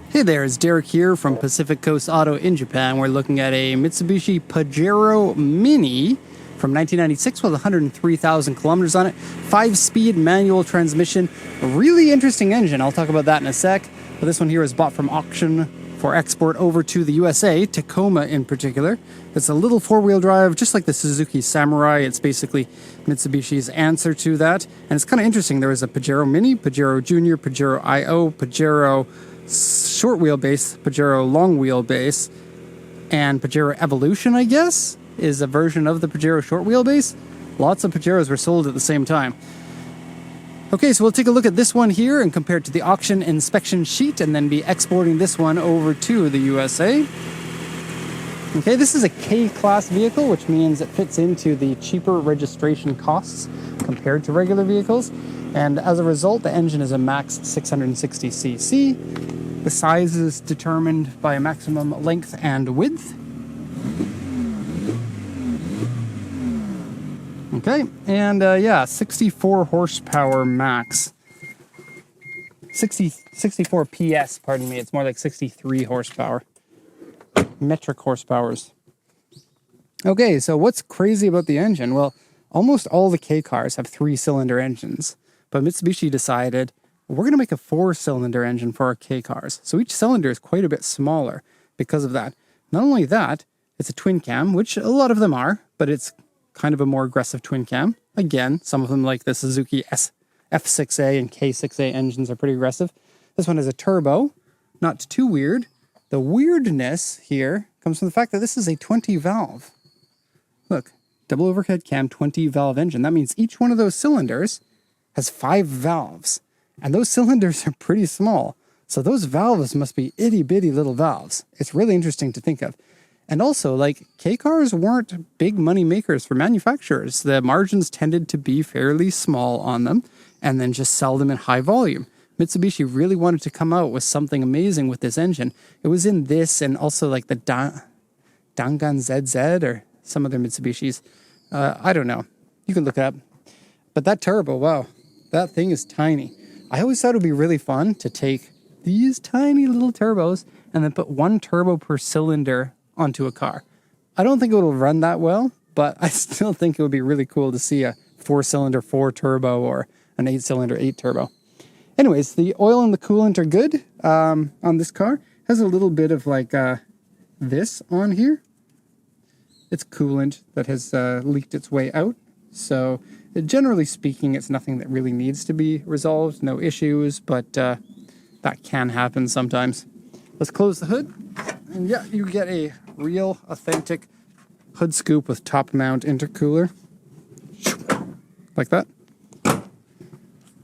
Hey there, it's Derek here from Pacific Coast Auto in Japan. We're looking at a Mitsubishi Pajero Mini from 1996 with 103,000 kilometers on it. 5-speed manual transmission. A really interesting engine. I'll talk about that in a sec. But this one here is bought from auction for export over to the USA, Tacoma in particular. It's a little four-wheel drive, just like the Suzuki Samurai. It's basically Mitsubishi's answer to that. And it's kind of interesting. There is a Pajero Mini, Pajero Junior, Pajero IO, Pajero short wheelbase, Pajero long wheelbase, and Pajero Evolution, I guess, is a version of the Pajero short wheelbase. Lots of Pajeros were sold at the same time. Okay, so we'll take a look at this one here and compare it to the auction inspection sheet, and then be exporting this one over to the USA. Okay, this is a K-class vehicle, which means it fits into the cheaper registration costs compared to regular vehicles. And as a result, the engine is a max 660cc. The size is determined by a maximum length and width. Okay, and yeah, 64 horsepower max. 64 PS, pardon me, it's more like 63 horsepower. Metric horsepowers. Okay, so what's crazy about the engine? Well, almost all the K cars have 3-cylinder engines, but Mitsubishi decided, we're going to make a 4-cylinder engine for our K cars. So each cylinder is quite a bit smaller because of that. Not only that, it's a twin cam, which a lot of them are, but it's kind of a more aggressive twin cam. Again, some of them, like the Suzuki F6A and K6A engines, are pretty aggressive. This one is a turbo, not too weird. The weirdness here comes from the fact that this is a 20-valve. Look, double overhead cam, 20-valve engine. That means each one of those cylinders has 5 valves. And those cylinders are pretty small. So those valves must be itty-bitty little valves. It's really interesting to think of. And also, like, K cars weren't big money makers for manufacturers. The margins tended to be fairly small on them, and then just sell them in high volume. Mitsubishi really wanted to come out with something amazing with this engine. It was in this, and also like the Dangan ZZ or some other Mitsubishis. I don't know. You can look it up. But that turbo, wow, that thing is tiny. I always thought it would be really fun to take these tiny little turbos and then put 1 turbo per cylinder onto a car. I don't think it will run that well, but I still think it would be really cool to see a 4-cylinder 4-turbo or an 8-cylinder 8-turbo. Anyways, the oil and the coolant are good on this car. It has a little bit of like this on here. It's coolant that has leaked its way out. So generally speaking, it's nothing that really needs to be resolved. No issues, but that can happen sometimes. Let's close the hood. And yeah, you get a real authentic hood scoop with top mount intercooler. Like that.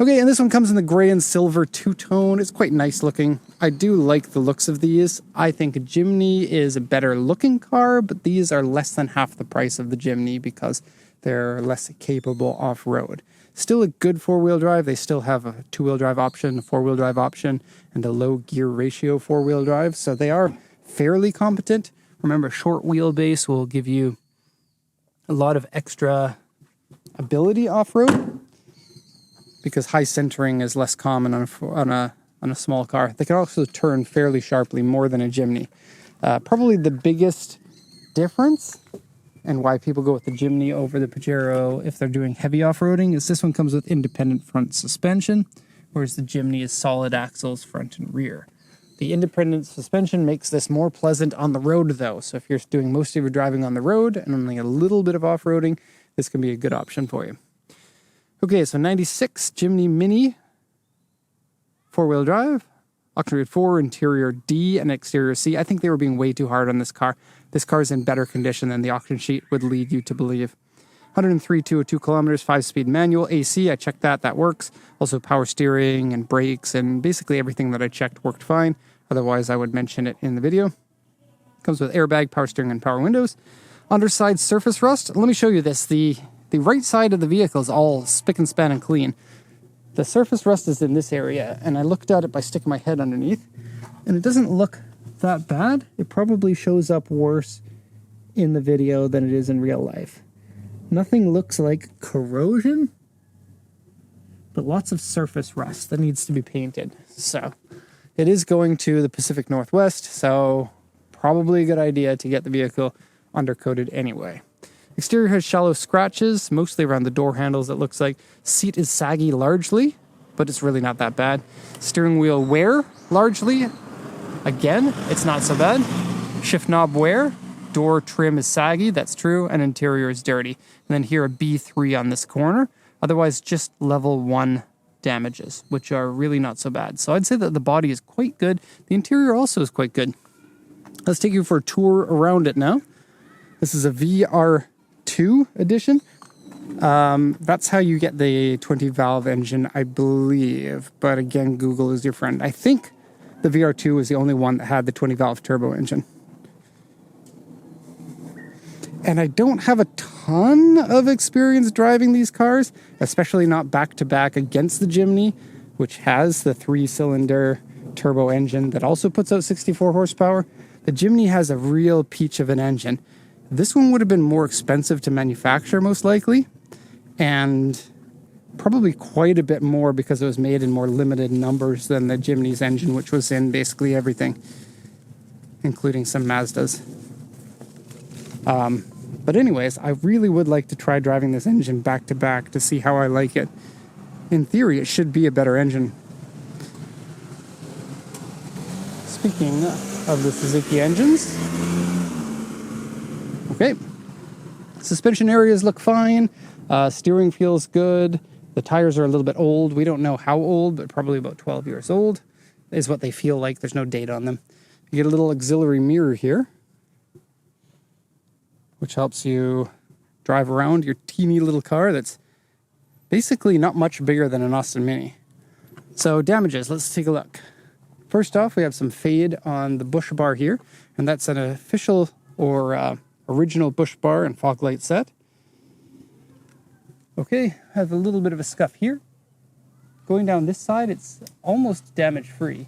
Okay, and this one comes in the gray and silver two-tone. It's quite nice looking. I do like the looks of these. I think a Jimny is a better looking car, but these are less than half the price of the Jimny because they're less capable off-road. Still a good 4-wheel drive. They still have a 2-wheel drive option, a 4-wheel drive option, and a low gear ratio 4-wheel drive. So they are fairly competent. Remember, short wheelbase will give you a lot of extra ability off-road because high centering is less common on a small car. They can also turn fairly sharply, more than a Jimny. Probably the biggest difference and why people go with the Jimny over the Pajero if they're doing heavy off-roading is this one comes with independent front suspension, whereas the Jimny is solid axles front and rear. The independent suspension makes this more pleasant on the road though, so if you're doing most of your driving on the road and only a little bit of off-roading, this can be a good option for you. Okay, so 96 Jimny Mini, 4-wheel drive, auction rate 4, interior D and exterior C. I think they were being way too hard on this car. This car is in better condition than the auction sheet would lead you to believe. 103,202 kilometers, 5-speed manual, AC, I checked that, that works. Also power steering and brakes and basically everything that I checked worked fine. Otherwise, I would mention it in the video. Comes with airbag, power steering, and power windows. Underside surface rust. Let me show you this. The right side of the vehicle is all spick and span and clean. The surface rust is in this area, and I looked at it by sticking my head underneath, and it doesn't look that bad. It probably shows up worse in the video than it is in real life. Nothing looks like corrosion, but lots of surface rust that needs to be painted. So it is going to the Pacific Northwest, so probably a good idea to get the vehicle undercoated anyway. Exterior has shallow scratches, mostly around the door handles, it looks like. Seat is saggy largely, but it's really not that bad. Steering wheel wear, largely. Again, it's not so bad. Shift knob wear. Door trim is saggy, that's true, and interior is dirty. And then here a B3 on this corner. Otherwise, just level 1 damages, which are really not so bad. So I'd say that the body is quite good. The interior also is quite good. Let's take you for a tour around it now. This is a VR2 edition. That's how you get the 20-valve engine, I believe. But again, Google is your friend. I think the VR2 was the only one that had the 20-valve turbo engine. And I don't have a ton of experience driving these cars, especially not back-to-back against the Jimny, which has the 3-cylinder turbo engine that also puts out 64 horsepower. The Jimny has a real peach of an engine. This one would have been more expensive to manufacture, most likely, and probably quite a bit more because it was made in more limited numbers than the Jimny's engine, which was in basically everything, including some Mazdas. But anyways, I really would like to try driving this engine back to back to see how I like it. In theory, it should be a better engine. Speaking of the Suzuki engines, okay, suspension areas look fine. Steering feels good. The tires are a little bit old. We don't know how old, but probably about 12 years old is what they feel like. There's no date on them. You get a little auxiliary mirror here, which helps you drive around your teeny little car that's basically not much bigger than an Austin Mini. So damages, let's take a look. First off, we have some fade on the bush bar here, and that's an official or original bush bar and fog light set. Okay, have a little bit of a scuff here. Going down this side, it's almost damage-free.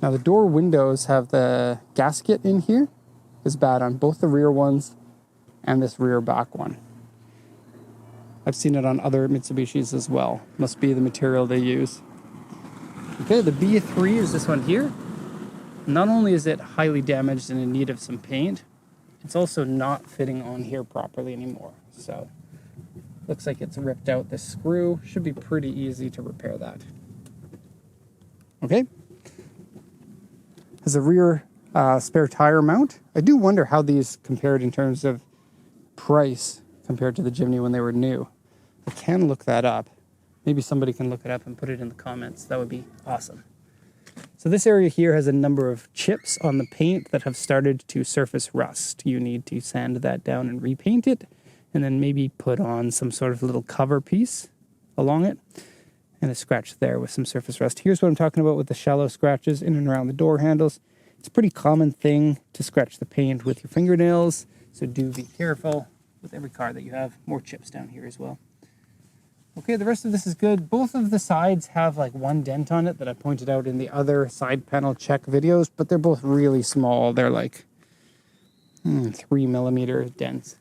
Now the door windows have the gasket in here. Is bad on both the rear ones and this rear back one. I've seen it on other Mitsubishis as well. Must be the material they use. Okay, the B3 is this one here. Not only is it highly damaged and in need of some paint, it's also not fitting on here properly anymore. So, looks like it's ripped out the screw. Should be pretty easy to repair that. Okay. Has a rear spare tire mount. I do wonder how these compared in terms of price compared to the Jimny when they were new. I can look that up. Maybe somebody can look it up and put it in the comments. That would be awesome. So this area here has a number of chips on the paint that have started to surface rust. You need to sand that down and repaint it, and then maybe put on some sort of little cover piece along it, and a scratch there with some surface rust. Here's what I'm talking about with the shallow scratches in and around the door handles. It's a pretty common thing to scratch the paint with your fingernails, so do be careful with every car that you have. More chips down here as well. Okay, the rest of this is good. Both of the sides have like one dent on it that I pointed out in the other side panel check videos, but they're both really small. They're like 3mm dents.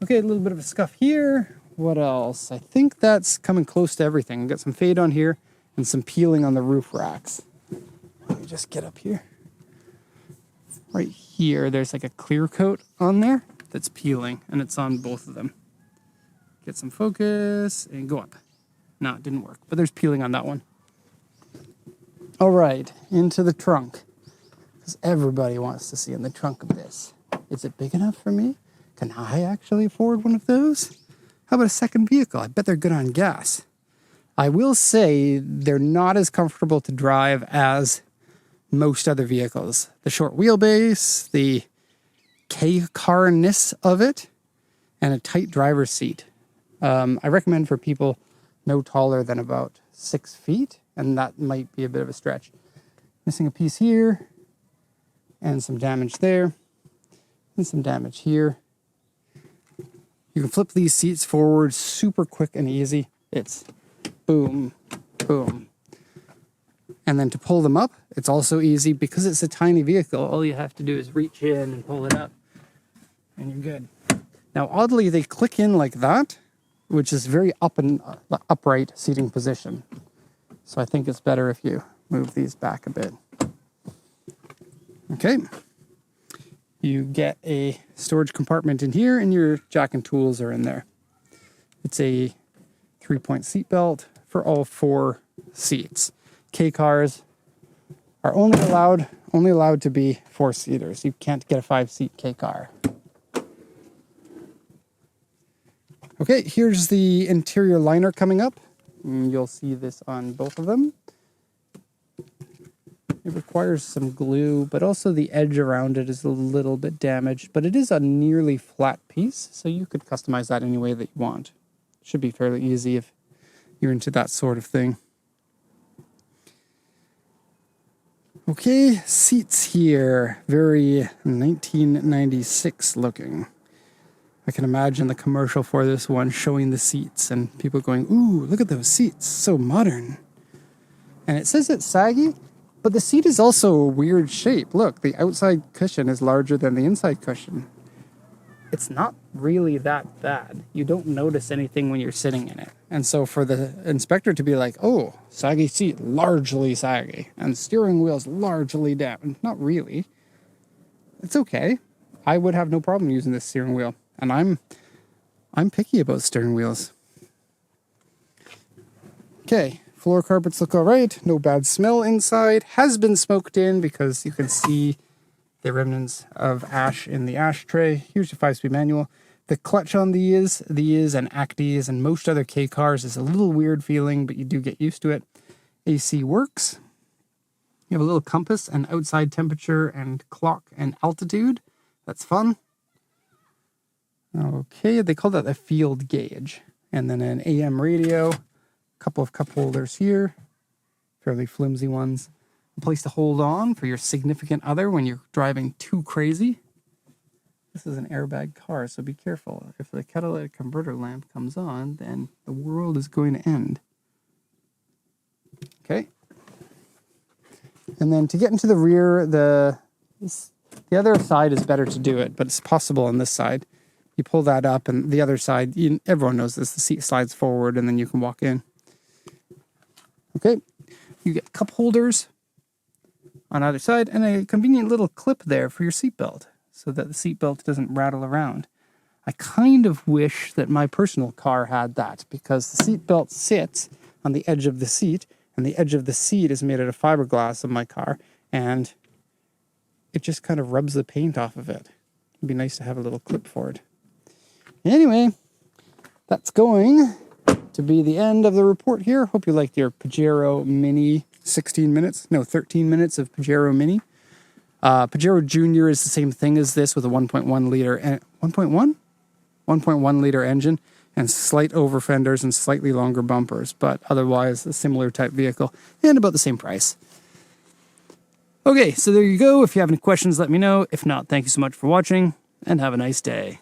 Okay, a little bit of a scuff here. What else? I think that's coming close to everything. Got some fade on here and some peeling on the roof racks. Let me just get up here. Right here, there's like a clear coat on there that's peeling, and it's on both of them. Get some focus and go up. No, it didn't work, but there's peeling on that one. All right, into the trunk, because everybody wants to see in the trunk of this. Is it big enough for me? Can I actually afford one of those? How about a second vehicle? I bet they're good on gas. I will say they're not as comfortable to drive as most other vehicles. The short wheelbase, the K-car-ness of it, and a tight driver's seat. I recommend for people no taller than about 6 feet, and that might be a bit of a stretch. Missing a piece here, and some damage there, and some damage here. You can flip these seats forward super quick and easy. It's boom, boom. And then to pull them up, it's also easy because it's a tiny vehicle. All you have to do is reach in and pull it up. and you're good. Now, oddly, they click in like that, which is very upright seating position. So I think it's better if you move these back a bit. Okay. You get a storage compartment in here, and your jack and tools are in there. It's a 3-point seat belt for all 4 seats. K cars are only allowed to be 4-seaters. You can't get a 5-seat K car. Okay, here's the interior liner coming up. You'll see this on both of them. It requires some glue, but also the edge around it is a little bit damaged, but it is a nearly flat piece, so you could customize that any way that you want. Should be fairly easy if you're into that sort of thing. Okay, seats here. Very 1996 looking. I can imagine the commercial for this one showing the seats and people going, ooh, look at those seats, so modern. And it says it's saggy, but the seat is also a weird shape. Look, the outside cushion is larger than the inside cushion. It's not really that bad. You don't notice anything when you're sitting in it. And so for the inspector to be like, oh, saggy seat, largely saggy, and steering wheel's largely down. Not really. It's okay. I would have no problem using this steering wheel. And I'm picky about steering wheels. Okay, floor carpets look all right. No bad smell inside. Has been smoked in because you can see the remnants of ash in the ashtray. Here's your 5-speed manual. The clutch on these and Actis and most other K cars is a little weird feeling, but you do get used to it. AC works. You have a little compass and outside temperature and clock and altitude. That's fun. Okay, they call that a field gauge. And then an AM radio, a couple of cup holders here, fairly flimsy ones. A place to hold on for your significant other when you're driving too crazy. This is an airbag car, so be careful. If the catalytic converter lamp comes on, then the world is going to end. Okay. And then to get into the rear, the other side is better to do it, but it's possible on this side. You pull that up, and the other side, everyone knows this, the seat slides forward, and then you can walk in. Okay, you get cup holders on either side, and a convenient little clip there for your seatbelt, so that the seatbelt doesn't rattle around. I kind of wish that my personal car had that, because the seatbelt sits on the edge of the seat, and the edge of the seat is made out of fiberglass of my car, and it just kind of rubs the paint off of it. It'd be nice to have a little clip for it. Anyway, that's going to be the end of the report here. Hope you liked your Pajero Mini 13 minutes of Pajero Mini. Pajero Junior is the same thing as this with a 1.1 liter, 1.1 liter engine and slight over fenders and slightly longer bumpers, but otherwise a similar type vehicle and about the same price. Okay, so there you go. If you have any questions, let me know. If not, thank you so much for watching and have a nice day.